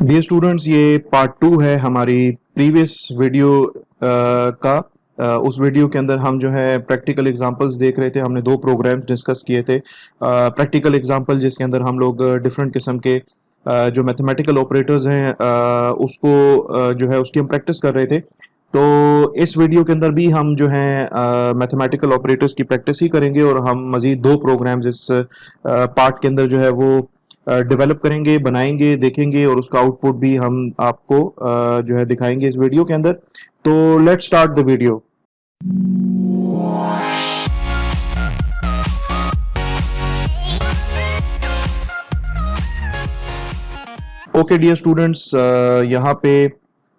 Dear students, ये part two है हमारी प्रीवियस वीडियो का। उस वीडियो के अंदर हम जो है प्रैक्टिकल एग्जांपल्स देख रहे थे। हमने दो प्रोग्राम्स डिस्कस किए थे। प्रैक्टिकल एग्जांपल जिसके अंदर हम लोग डिफरेंट किस्म के जो मैथमेटिकल ऑपरेटर्स हैं उसको जो है उसकी हम प्रैक्टिस कर रहे थे। तो इस वीडियो के अंदर भी हम जो है मैथमेटिकल ऑपरेटर्स की प्रैक्टिस ही करेंगे और हम मज़ीद दो प्रोग्राम्स इस पार्ट के अंदर जो है वो डेवलप करेंगे, बनाएंगे, देखेंगे और उसका आउटपुट भी हम आपको जो है दिखाएंगे इस वीडियो के अंदर। तो let's start the video. Okay dear students, यहाँ पे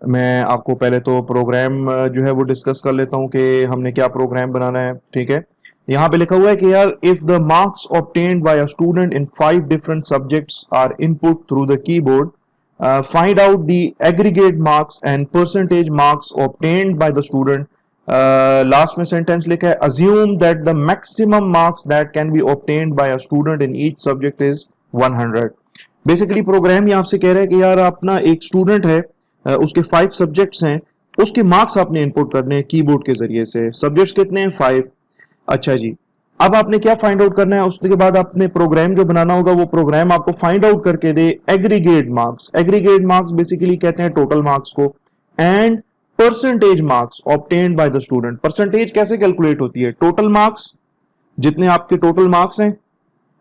मैं आपको पहले तो प्रोग्राम जो है वो डिस्कस कर लेता हूँ कि हमने क्या प्रोग्राम बनाना है। ठीक है, यहाँ पे लिखा हुआ है कि यार if the marks obtained by a student in 5 different subjects are input through the keyboard, find out the aggregate marks and percentage marks obtained by the student. Last में sentence लिखा है assume that the maximum marks that can be obtained by a student in each subject is 100. Basically program ये आपसे कह रहा है कि यार आप ना एक स्टूडेंट है, उसके 5 सब्जेक्ट्स हैं, उसके मार्क्स आपने इनपुट करने हैं कीबोर्ड के जरिए से। सब्जेक्ट्स कितने हैं? 5। अच्छा जी, अब आपने क्या फाइंड आउट करना है? उसके बाद आपने प्रोग्राम जो बनाना होगा वो प्रोग्राम आपको फाइंड आउट करके दे aggregate marks. Aggregate marks basically कहते हैं टोटल मार्क्स को। And percentage marks obtained by the student. Percentage कैसे कैलकुलेट होती है? टोटल मार्क्स, जितने आपके टोटल मार्क्स हैं,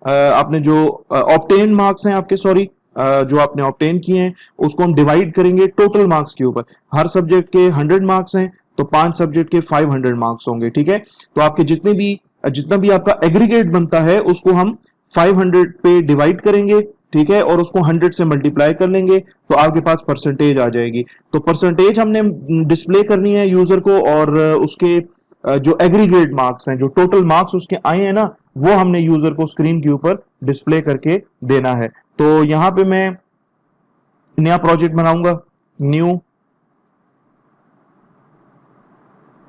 आपने जो ऑब्टेन मार्क्स हैं आपके, सॉरी, जो आपने ऑब्टेन किए हैं उसको हम डिवाइड करेंगे टोटल मार्क्स के ऊपर। हर सब्जेक्ट के 100 मार्क्स हैं तो 5 सब्जेक्ट के 500 मार्क्स होंगे। ठीक है, तो आपके जितना भी आपका एग्रीगेट बनता है उसको हम 500 पे डिवाइड करेंगे। ठीक है, और उसको 100 से मल्टीप्लाई कर लेंगे तो आपके पास परसेंटेज आ जाएगी। तो परसेंटेज हमने डिस्प्ले करनी है यूजर को, और उसके जो एग्रीगेट मार्क्स हैं, जो टोटल मार्क्स उसके आए हैं ना, वो हमने यूजर को स्क्रीन के ऊपर डिस्प्ले करके देना है। तो यहां पे मैं नया प्रोजेक्ट बनाऊंगा, न्यू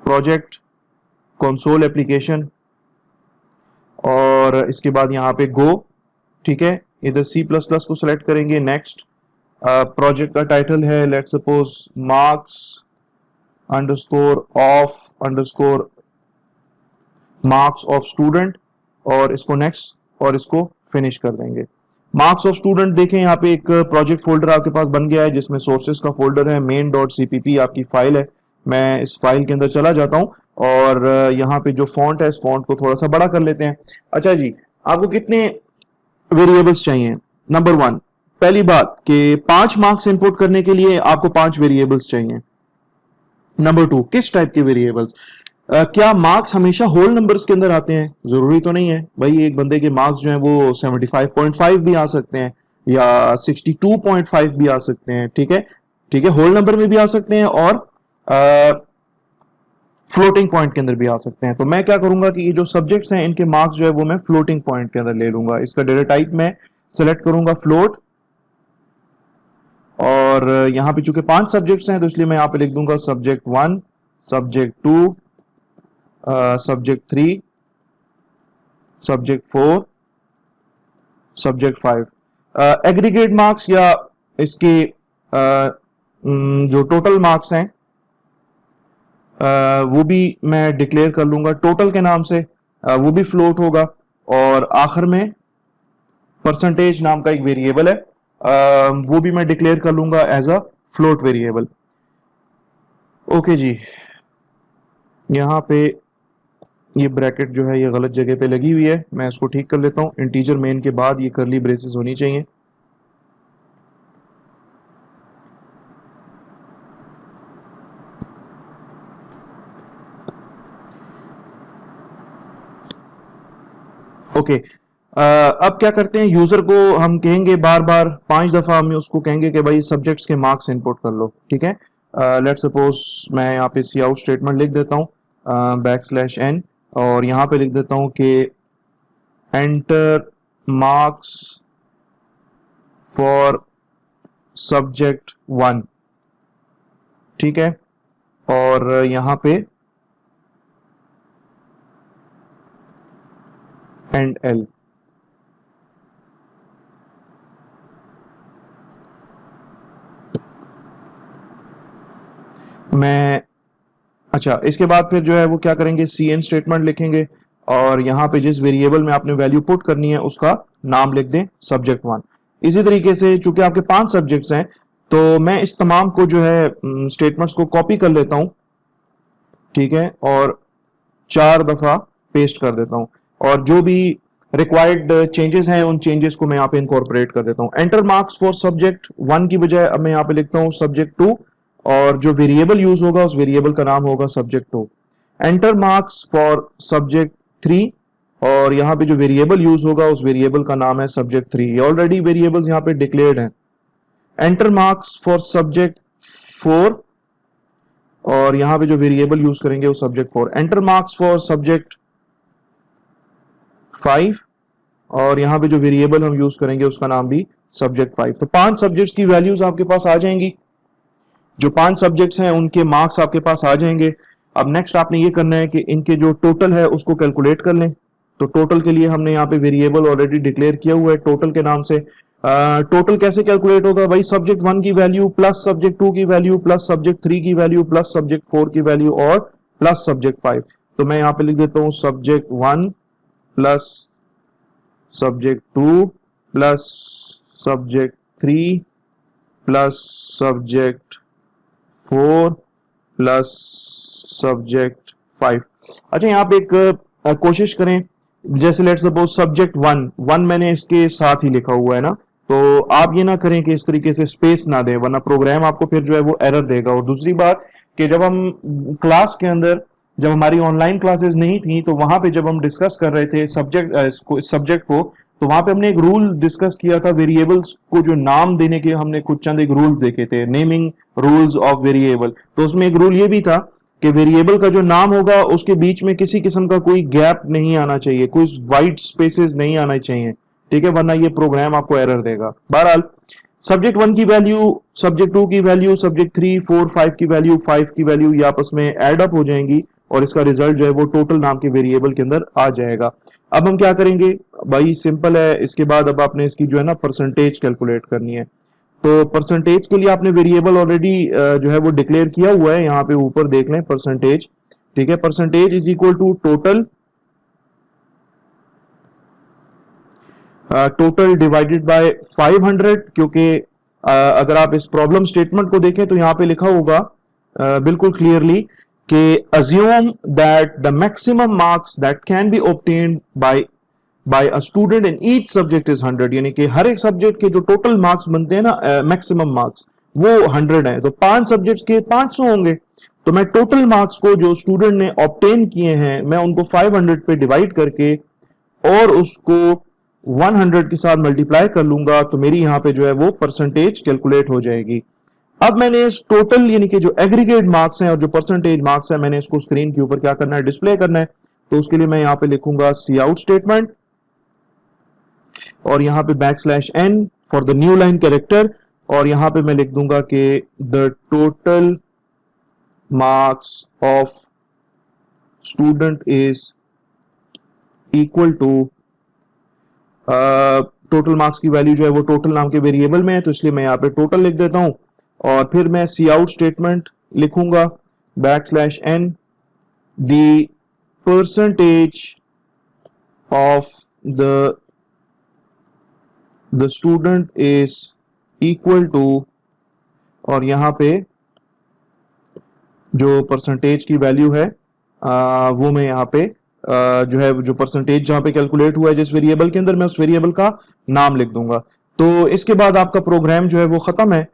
प्रोजेक्ट, कंसोल एप्लीकेशन, और इसके बाद यहाँ पे गो। ठीक है, इधर सी प्लस प्लस को सिलेक्ट करेंगे, नेक्स्ट। प्रोजेक्ट का टाइटल है let's suppose marks underscore of underscore marks of student, और इसको नेक्स्ट और इसको फिनिश कर देंगे। मार्क्स ऑफ स्टूडेंट देखें, यहाँ पे एक प्रोजेक्ट फोल्डर आपके पास बन गया है जिसमें सोर्सेज का फोल्डर है, मेन डॉट सीपीपी आपकी फाइल है। मैं इस फाइल के अंदर चला जाता हूँ और यहाँ पे जो फॉन्ट है इस फॉन्ट को थोड़ा सा बड़ा कर लेते हैं। अच्छा जी, आपको कितने वेरिएबल्स चाहिए? नंबर वन, पहली बात कि 5 मार्क्स इंपोर्ट करने के लिए आपको 5 वेरिएबल्स चाहिए। नंबर टू, किस टाइप के वेरिएबल्स? क्या मार्क्स हमेशा होल नंबर्स के अंदर आते हैं? जरूरी तो नहीं है भाई। एक बंदे के मार्क्स जो हैं वो 75.5 भी आ सकते हैं या 62.5 भी आ सकते हैं। ठीक है, ठीक है, होल नंबर में भी आ सकते हैं और फ्लोटिंग पॉइंट के अंदर भी आ सकते हैं। तो मैं क्या करूंगा कि ये जो सब्जेक्ट्स हैं इनके मार्क्स जो है वो मैं फ्लोटिंग पॉइंट के अंदर ले लूंगा। इसका डेटा टाइप मैं सेलेक्ट करूंगा फ्लोट, और यहाँ पे चूंकि 5 सब्जेक्ट्स हैं तो इसलिए मैं यहाँ पे लिख दूंगा subject 1, subject 2, subject 3, subject 4, subject 5। Aggregate marks या इसके जो टोटल मार्क्स हैं वो भी मैं डिक्लेयर कर लूंगा टोटल के नाम से। वो भी फ्लोट होगा, और आखिर में परसेंटेज नाम का एक वेरिएबल है, वो भी मैं डिक्लेयर कर लूंगा as a float variable. Okay जी, यहाँ पे ये ब्रैकेट जो है ये गलत जगह पे लगी हुई है, मैं इसको ठीक कर लेता हूँ। इंटीजर मेन के बाद ये करली ब्रेसेस होनी चाहिए। ओके, अब क्या करते हैं, यूजर को हम कहेंगे बार बार 5 दफा हम उसको कहेंगे कि भाई सब्जेक्ट्स के मार्क्स इनपुट कर लो। ठीक है, लेट सपोज मैं यहाँ पे सी आउट स्टेटमेंट लिख देता हूँ, बैकस्लैश n, और यहाँ पे लिख देता हूँ कि एंटर मार्क्स फॉर सब्जेक्ट 1। ठीक है, और यहाँ पे एंड l। मैं अच्छा, इसके बाद फिर जो है वो क्या करेंगे, सी एन स्टेटमेंट लिखेंगे और यहाँ पे जिस वेरिएबल में आपने वैल्यू पुट करनी है उसका नाम लिख दें सब्जेक्ट वन। इसी तरीके से चूंकि आपके 5 सब्जेक्ट्स हैं तो मैं इस तमाम को जो है स्टेटमेंट्स को कॉपी कर लेता हूँ, ठीक है, और 4 दफा पेस्ट कर देता हूँ और जो भी रिक्वायर्ड चेंजेस हैं उन चेंजेस को मैं यहाँ पे इनकॉर्पोरेट कर देता हूँ। Enter marks for subject one की बजाय अब मैं यहाँ पे लिखता हूँ सब्जेक्ट टू और जो वेरिएबल यूज होगा उस वेरिएबल का नाम होगा subject two. Enter marks for subject three और यहाँ पे जो वेरिएबल यूज होगा उस वेरिएबल का नाम है सब्जेक्ट थ्री। ये ऑलरेडी वेरिएबल्स यहाँ पे डिक्लेयर्ड हैं। Enter marks for subject four और यहाँ पे जो वेरिएबल यूज करेंगे वो subject four. Enter marks for subject five और यहाँ पे जो वेरिएबल हम यूज करेंगे उसका नाम भी सब्जेक्ट फाइव। तो 5 सब्जेक्ट्स की वैल्यूज आपके पास आ जाएंगी, जो 5 सब्जेक्ट्स हैं उनके मार्क्स आपके पास आ जाएंगे। अब नेक्स्ट आपने ये करना है कि इनके जो टोटल है उसको कैलकुलेट कर लें। तो टोटल के लिए हमने यहाँ पे वेरिएबल ऑलरेडी डिक्लेयर किया हुआ है टोटल के नाम से। टोटल कैसे कैलकुलेट होगा भाई, सब्जेक्ट वन की वैल्यू प्लस सब्जेक्ट टू की वैल्यू प्लस सब्जेक्ट थ्री की वैल्यू प्लस सब्जेक्ट फोर की वैल्यू और प्लस सब्जेक्ट फाइव। तो मैं यहाँ पे लिख देता हूँ subject one plus subject two plus subject three plus subject four plus subject five. अच्छा, यहाँ पे एक कोशिश करें, जैसे लेट सपोज सब्जेक्ट वन मैंने इसके साथ ही लिखा हुआ है ना, तो आप ये ना करें कि इस तरीके से स्पेस ना दें वरना प्रोग्राम आपको फिर जो है वो एरर देगा। और दूसरी बात कि जब हम क्लास के अंदर, जब हमारी ऑनलाइन क्लासेस नहीं थी तो वहां पे जब हम डिस्कस कर रहे थे सब्जेक्ट को तो वहां पे हमने एक रूल डिस्कस किया था, वेरिएबल्स को जो नाम देने के हमने कुछ चंद एक रूल्स देखे थे, नेमिंग रूल्स ऑफ वेरिएबल। तो उसमें एक रूल ये भी था कि वेरिएबल का जो नाम होगा उसके बीच में किसी किस्म का कोई गैप नहीं आना चाहिए, कोई वाइट स्पेसेस नहीं आना चाहिए, ठीक है, वरना ये प्रोग्राम आपको एरर देगा। बहरहाल सब्जेक्ट वन की वैल्यू, सब्जेक्ट टू की value, subject three four five की वैल्यू, फाइव की वैल्यू ये आपस में एड अप हो जाएंगी और इसका रिजल्ट जो है वो टोटल नाम के वेरिएबल के अंदर आ जाएगा। अब हम क्या करेंगे भाई, सिंपल है, इसके बाद अब आपने इसकी जो है ना परसेंटेज कैलकुलेट करनी है। तो परसेंटेज के लिए आपने वेरिएबल ऑलरेडी जो है वो डिक्लेयर किया हुआ है, यहाँ पे ऊपर देख लें परसेंटेज, ठीक है। Percentage is equal to total, total divided by 500, क्योंकि अगर आप इस प्रॉब्लम स्टेटमेंट को देखें तो यहाँ पे लिखा होगा बिल्कुल क्लियरली कि assume that the maximum marks that can be obtained by a student in each subject is 100, यानी कि हर एक सब्जेक्ट के जो टोटल मार्क्स बनते हैं ना, मैक्सिमम मार्क्स वो 100 है। तो 5 सब्जेक्ट्स के 500 होंगे, तो मैं टोटल मार्क्स को जो स्टूडेंट ने ऑब्टेन किए हैं मैं उनको 500 पे डिवाइड करके और उसको 100 के साथ मल्टीप्लाई कर लूंगा, तो मेरी यहाँ पे जो है वो परसेंटेज कैलकुलेट हो जाएगी। अब मैंने इस टोटल यानी कि जो एग्रीगेट मार्क्स हैं और जो परसेंटेज मार्क्स हैं मैंने इसको स्क्रीन के ऊपर क्या करना है, डिस्प्ले करना है। तो उसके लिए मैं यहाँ पे लिखूंगा सी आउट स्टेटमेंट और यहाँ पे \n for the new line character और यहाँ पे मैं लिख दूंगा कि the total marks of student is equal to, total marks की वैल्यू जो है वो टोटल नाम के वेरिएबल में है तो इसलिए मैं यहाँ पे टोटल लिख देता हूं और फिर मैं सी आउट स्टेटमेंट लिखूंगा \n the percentage of the student is equal to, और यहाँ पे जो परसेंटेज की वैल्यू है वो मैं यहाँ पे जो है जो परसेंटेज जहां पे कैलकुलेट हुआ है जिस वेरिएबल के अंदर, मैं उस वेरिएबल का नाम लिख दूंगा। तो इसके बाद आपका प्रोग्राम जो है वो खत्म है।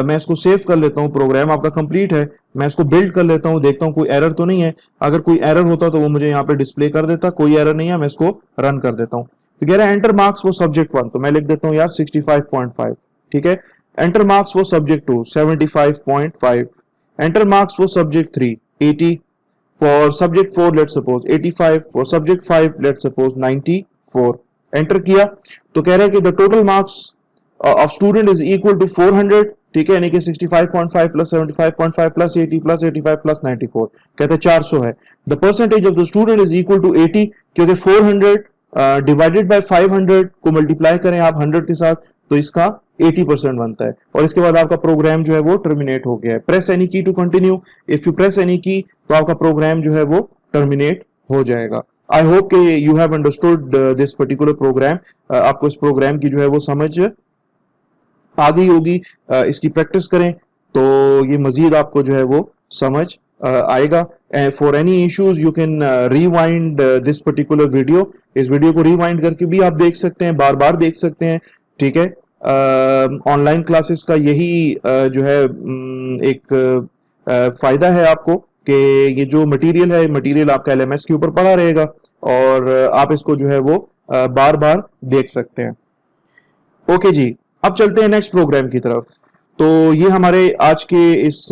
मैं इसको सेव कर लेता हूँ, प्रोग्राम आपका कंप्लीट है। मैं इसको बिल्ड कर लेता हूँ, देखता हूँ कोई एरर तो नहीं है। अगर कोई एरर होता तो वो मुझे यहाँ पे डिस्प्ले कर देता, कोई एरर नहीं है, मैं इसको रन कर देता हूँ। तो कह रहा है enter marks for subject one, तो मैं लिख देता हूँ यार 65.5, ठीक है। Enter marks for subject two 75.5, enter marks for subject three 80, for subject 4 let's suppose 85, for subject 5 let's suppose 94। Enter किया तो कह रहा है कि the total marks of student is equal to 400, ठीक है, यानी कि 65.5 plus 75.5 plus 80 plus 85 plus 94 कहते हैं 400 है। the percentage of the student is equal to 80, क्योंकि 400 डिवाइडेड बाय 500 को मल्टीप्लाई करें आप 100 के साथ तो इसका 80% बनता है, और इसके बाद आपका प्रोग्राम जो है वो टर्मिनेट हो गया है। Press any key to continue, if you press any key तो आपका प्रोग्राम जो है वो टर्मिनेट हो जाएगा। आई होप कि you have understood this particular program, आपको इस प्रोग्राम की जो है वो समझ आ गई होगी। इसकी प्रैक्टिस करें तो ये मजीद आपको जो है वो समझ आएगा। For any issues you can rewind this particular video, इस वीडियो को रिवाइंड करके भी आप देख सकते हैं, बार बार देख सकते हैं, ठीक है। ऑनलाइन क्लासेस का यही जो है एक फायदा है आपको कि ये जो मटेरियल है, मटेरियल आपका एलएमएस के ऊपर पड़ा रहेगा और आप इसको जो है वो बार बार देख सकते हैं। ओके जी, अब चलते हैं नेक्स्ट प्रोग्राम की तरफ। तो ये हमारे आज के इस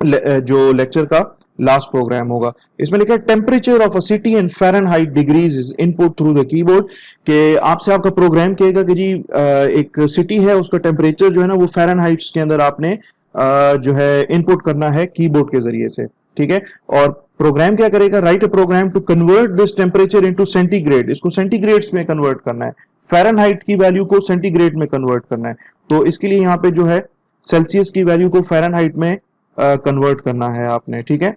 जो लेक्चर का लास्ट प्रोग्राम होगा। इसमें लिखा है temperature of a city in Fahrenheit degrees is input through the keyboard, कि आपसे आपका प्रोग्राम कहेगा कि जी एक सिटी है, उसका टेम्परेचर जो है ना वो फ़ारेनहाइट्स के अंदर आपने जो है इनपुट करना है कीबोर्ड के जरिए से, ठीक है। और प्रोग्राम क्या करेगा, write a program to convert this temperature into centigrade, इसको सेंटीग्रेड्स में कन्वर्ट करना है, फ़ारेनहाइट की वैल्यू को सेंटीग्रेड में कन्वर्ट करना है। तो इसके लिए यहाँ पे जो है सेल्सियस की वैल्यू को फ़ारेनहाइट में कन्वर्ट करना है आपने, ठीक है।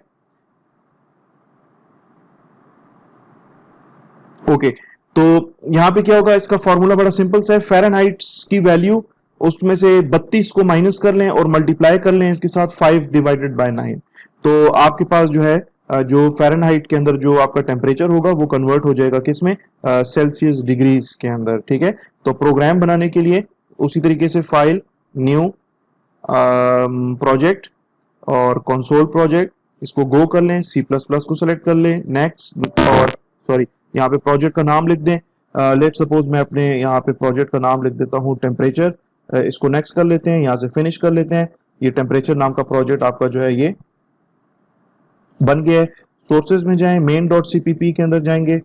ओके, तो यहाँ पे क्या होगा, इसका फॉर्मूला बड़ा सिंपल सा है। फ़ारेनहाइट्स की वैल्यू उसमें से 32 को माइनस कर लें और मल्टीप्लाई कर लें इसके साथ 5 डिवाइडेड बाय 9, तो आपके पास जो है जो फ़ारेनहाइट के अंदर जो आपका टेम्परेचर होगा वो कन्वर्ट हो जाएगा किसमें, सेल्सियस डिग्रीज के अंदर, ठीक है। तो प्रोग्राम बनाने के लिए उसी तरीके से फाइल, न्यू प्रोजेक्ट और कंसोल प्रोजेक्ट, इसको गो कर लें, सी प्लस प्लस को सेलेक्ट कर लें, नेक्स्ट, और सॉरी यहाँ पे प्रोजेक्ट का नाम लिख दें। लेट सपोज मैं अपने यहाँ पे प्रोजेक्ट का नाम लिख देता हूँ टेम्परेचर, इसको नेक्स्ट कर लेते हैं, यहाँ से फिनिश कर लेते हैं। ये टेम्परेचर नाम का प्रोजेक्ट आपका जो है ये बन गया है। सोर्सेज में जाएं, मेन डॉट सीपीपी के अंदर जाएंगे,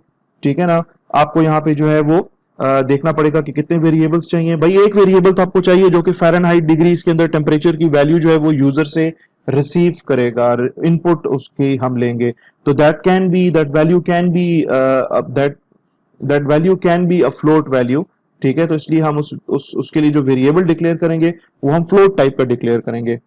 ठीक है ना। आपको यहाँ पे जो है वो देखना पड़ेगा कि कितने वेरिएबल्स चाहिए। भाई एक वेरिएबल तो आपको चाहिए जो कि फ़ारेनहाइट डिग्रीज के अंदर टेम्परेचर की वैल्यू जो है वो यूजर से रिसीव करेगा, इनपुट उसकी हम लेंगे। तो that value can be that value can be a float value, ठीक है। तो इसलिए हम उसके लिए जो वेरिएबल डिक्लेयर करेंगे वो हम फ्लोट टाइप का डिक्लेयर करेंगे,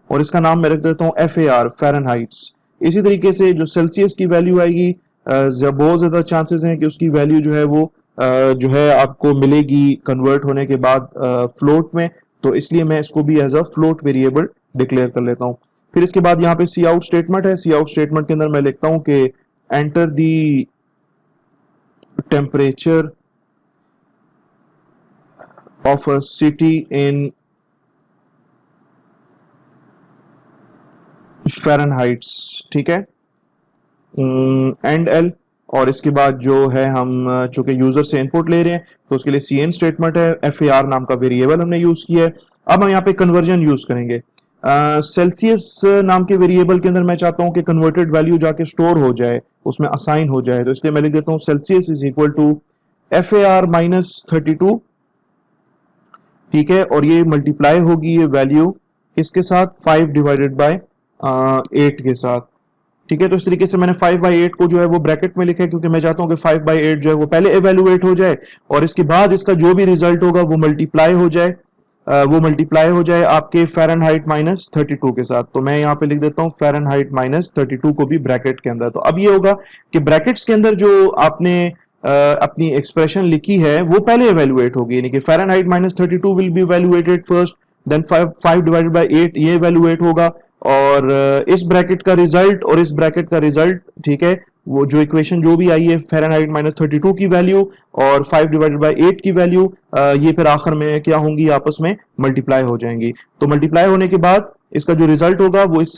और इसका नाम मैं रख देता हूँ FAR, फ़ारेनहाइट्स। इसी तरीके से जो सेल्सियस की वैल्यू आएगी, बहुत ज़्यादा चांसेस हैं कि उसकी वैल्यू जो है वो जो है आपको मिलेगी कन्वर्ट होने के बाद फ्लोट में, तो इसलिए मैं इसको भी as a float variable declare कर लेता हूँ। फिर इसके बाद यहाँ पे सी आउट स्टेटमेंट है। सी आउट स्टेटमेंट के अंदर मैं लिखता हूँ कि enter the temperature of a city in Fahrenheits, ठीक है, एंड एल। और इसके बाद जो है हम चूंकि यूजर से इनपुट ले रहे हैं तो उसके लिए सी एन स्टेटमेंट है, FAR नाम का वेरिएबल हमने यूज किया है। अब हम यहाँ पे कन्वर्जन यूज करेंगे। सेल्सियस नाम के वेरिएबल के अंदर मैं चाहता हूँ कि कन्वर्टेड वैल्यू जाके स्टोर हो जाए, उसमें असाइन हो जाए, तो इसलिए मैं लिख देता हूँ Celsius is equal to FAR minus 32, ठीक है। और ये मल्टीप्लाई होगी ये वैल्यू किसके साथ, 5 डिवाइडेड बाय 8 के साथ, ठीक है। तो इस तरीके से मैंने 5/8 को जो है वो ब्रैकेट में लिखा है, क्योंकि मैं चाहता हूं कि 5/8 जो है वो पहले एवेल्युएट हो जाए और इसके बाद इसका जो भी रिजल्ट होगा वो मल्टीप्लाई हो जाए, आपके फ़ारेनहाइट माइनस 32 के साथ। तो मैं यहाँ पे लिख देता हूँ फ़ारेनहाइट माइनस 32 को भी ब्रैकेट के अंदर। तो अब ये होगा कि ब्रैकेट्स के अंदर जो आपने अपनी एक्सप्रेशन लिखी है वो पहले एवेल्युएट होगी, यानी कि Fahrenheit minus 32 will be evaluated first, then 5 divided by 8 ये एवेल्युएट होगा, और इस ब्रैकेट का रिजल्ट और इस ब्रैकेट का रिजल्ट, ठीक है, वो जो इक्वेशन जो भी आई है फ़ारेनहाइट माइनस 32 की वैल्यू और 5 डिवाइडेड बाय 8 की वैल्यू, ये फिर आखिर में क्या होंगी, आपस में मल्टीप्लाई हो जाएंगी। तो मल्टीप्लाई होने के बाद इसका जो रिजल्ट होगा वो इस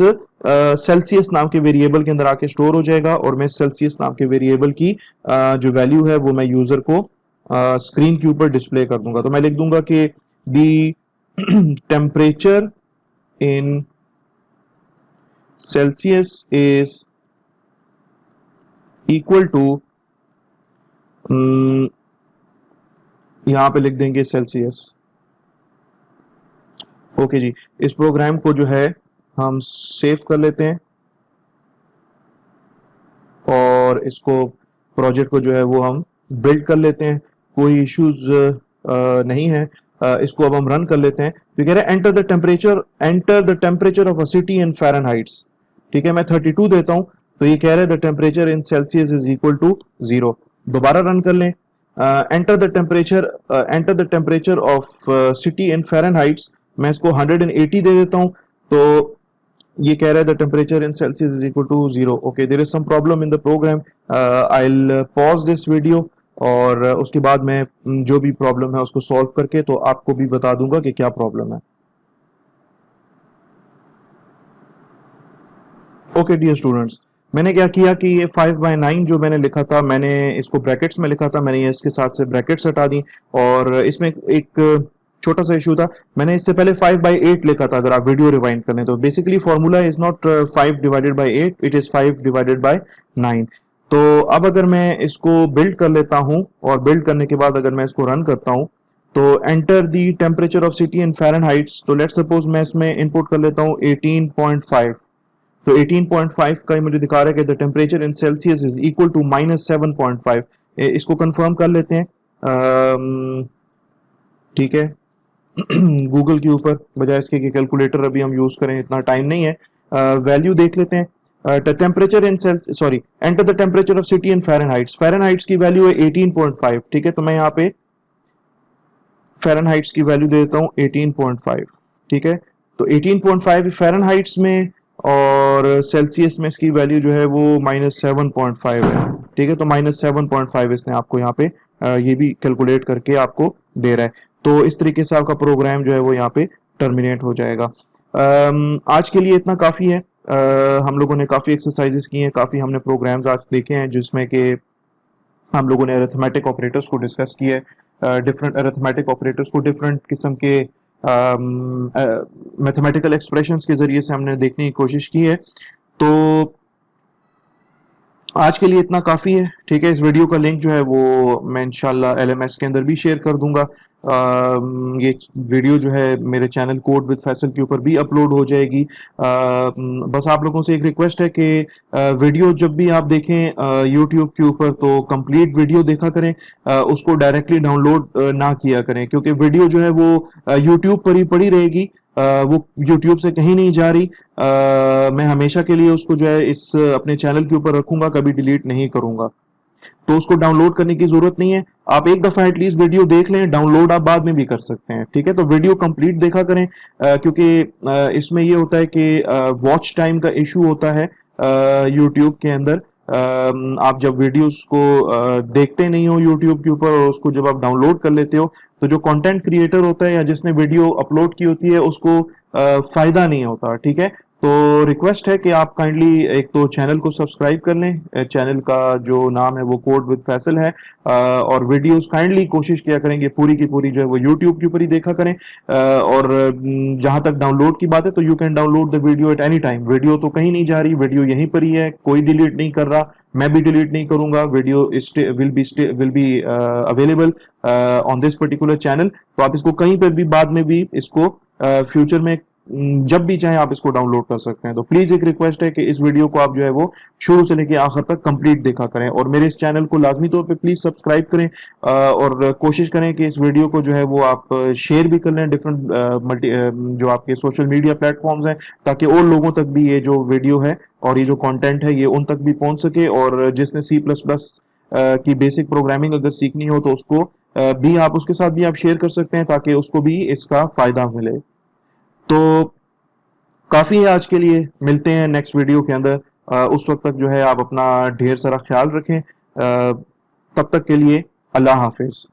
सेल्सियस नाम के वेरिएबल के अंदर आके स्टोर हो जाएगा, और मैं सेल्सियस नाम के वेरिएबल की जो वैल्यू है वो मैं यूजर को स्क्रीन के ऊपर डिस्प्ले कर दूंगा। तो मैं लिख दूंगा कि दी temperature in Celsius is equal to, यहां पे लिख देंगे सेल्सियस। ओके जी, इस प्रोग्राम को जो है हम सेव कर लेते हैं और इसको प्रोजेक्ट को जो है वो हम बिल्ड कर लेते हैं। कोई इश्यूज नहीं है। इसको अब हम रन कर लेते हैं। तो कह रहे हैं enter the temperature of a city in Fahrenheits. ठीक है, मैं 32 देता हूं, तो ये कह रहे हैं the temperature in Celsius is equal to 0। दोबारा रन कर लें, enter the temperature of city in Fahrenheits, मैं इसको 180 दे देता हूं, तो ये कह रहा है the temperature in Celsius is equal to 0। Okay, there is some problem in the program, I will pause this video और उसके बाद मैं जो भी प्रॉब्लम है उसको सॉल्व करके तो आपको भी बता दूंगा कि क्या प्रॉब्लम है। ओके डियर स्टूडेंट्स, मैंने क्या किया कि ये 5/9 जो मैंने लिखा था, मैंने इसको ब्रैकेट्स में लिखा था, मैंने ये इसके साथ से ब्रैकेट्स हटा दी। और इसमें एक छोटा सा इशू था, मैंने इससे पहले 5/8 लिखा था। अगर आप वीडियो रिवाइंड करें तो basically formula is not 5 divided by 8, it is 5 divided by 9। तो अब अगर मैं इसको बिल्ड कर लेता हूं और बिल्ड करने के बाद अगर मैं इसको रन करता हूं, तो enter the temperature of city in Fahrenheits, तो लेट्स सपोज मैं इसमें इनपुट कर लेता हूं 18.5। तो 18.5 का ही मुझे दिखा रहा है कि the temperature in Celsius is equal to -7.5। इसको कंफर्म कर लेते हैं। ठीक है, गूगल के ऊपर बजाय इसके कि कैलकुलेटर अभी हम यूज करें, इतना टाइम नहीं है। वैल्यू देख लेते हैं। Temperature in sorry, enter the temperature of city in Fahrenheits, Fahrenheits की वैल्यू है 18.5। ठीक है, तो मैं यहाँ पे फ़ारेनहाइट्स की वैल्यू दे देता हूँ 18.5। ठीक है, तो 18.5 फ़ारेनहाइट्स में और सेल्सियस में इसकी वैल्यू जो है वो -7.5 है। ठीक है, तो -7.5 इसने आपको यहाँ पे ये भी कैलकुलेट करके आपको दे रहा है। तो इस तरीके से आपका प्रोग्राम जो है वो यहाँ पे टर्मिनेट हो जाएगा। आज के लिए इतना काफ़ी है। हम लोगों ने काफ़ी एक्सरसाइजेस की हैं, काफ़ी हमने प्रोग्राम्स आज देखे हैं, जिसमें कि हम लोगों ने अरिथमेटिक ऑपरेटर्स को डिस्कस किया है। डिफरेंट अरिथमेटिक ऑपरेटर्स को डिफरेंट किस्म के मैथमेटिकल एक्सप्रेशंस के ज़रिए से हमने देखने की कोशिश की है। तो आज के लिए इतना काफ़ी है। ठीक है, इस वीडियो का लिंक जो है वो मैं इंशाल्लाह LMS के अंदर भी शेयर कर दूंगा। ये वीडियो जो है मेरे चैनल कोड विद फैसल के ऊपर भी अपलोड हो जाएगी। बस आप लोगों से एक रिक्वेस्ट है कि वीडियो जब भी आप देखें यूट्यूब के ऊपर तो कंप्लीट वीडियो देखा करें, उसको डायरेक्टली डाउनलोड ना किया करें, क्योंकि वीडियो जो है वो यूट्यूब पर ही पड़ी रहेगी, वो यूट्यूब से कहीं नहीं जा रही। मैं हमेशा के लिए उसको जो है इस अपने चैनल के ऊपर रखूंगा, कभी डिलीट नहीं करूंगा। तो उसको डाउनलोड करने की जरूरत नहीं है, आप एक दफा एटलीस्ट वीडियो देख लें, डाउनलोड आप बाद में भी कर सकते हैं। ठीक है, तो वीडियो कंप्लीट देखा करें, क्योंकि इसमें ये होता है कि वॉच टाइम का इशू होता है यूट्यूब के अंदर। आप जब वीडियोस को देखते नहीं हो यूट्यूब के ऊपर और उसको जब आप डाउनलोड कर लेते हो, तो जो कंटेंट क्रिएटर होता है या जिसने वीडियो अपलोड की होती है उसको फायदा नहीं होता। ठीक है, तो रिक्वेस्ट है कि आप काइंडली एक तो चैनल को सब्सक्राइब कर लें। चैनल का जो नाम है वो कोड विद फैसल है। और वीडियोस काइंडली कोशिश किया करें कि पूरी की पूरी जो है वो यूट्यूब के ऊपर ही देखा करें। और जहां तक डाउनलोड की बात है तो you can download the video at any time. Video तो कहीं नहीं जा रही, वीडियो यहीं पर ही है, कोई डिलीट नहीं कर रहा, मैं भी डिलीट नहीं करूंगा। Video will be available on this particular channel. तो आप इसको कहीं पर भी बाद में भी इसको फ्यूचर में जब भी चाहे आप इसको डाउनलोड कर सकते हैं। तो प्लीज एक रिक्वेस्ट है कि इस वीडियो को आप जो है वो शुरू से लेकर आखिर तक कंप्लीट देखा करें और मेरे इस चैनल को लाजमी तौर पे प्लीज सब्सक्राइब करें। और कोशिश करें कि इस वीडियो को जो है वो आप शेयर भी कर लें डिफरेंट जो आपके सोशल मीडिया प्लेटफॉर्म्स हैं, ताकि और लोगों तक भी ये जो वीडियो है और ये जो कंटेंट है ये उन तक भी पहुंच सके। और जिसने C++ की बेसिक प्रोग्रामिंग अगर सीखनी हो तो उसको भी आप उसके साथ भी आप शेयर कर सकते हैं, ताकि उसको भी इसका फायदा मिले। तो काफ़ी है आज के लिए, मिलते हैं नेक्स्ट वीडियो के अंदर। उस वक्त तक जो है आप अपना ढेर सारा ख्याल रखें। तब तक के लिए अल्लाह हाफिज़।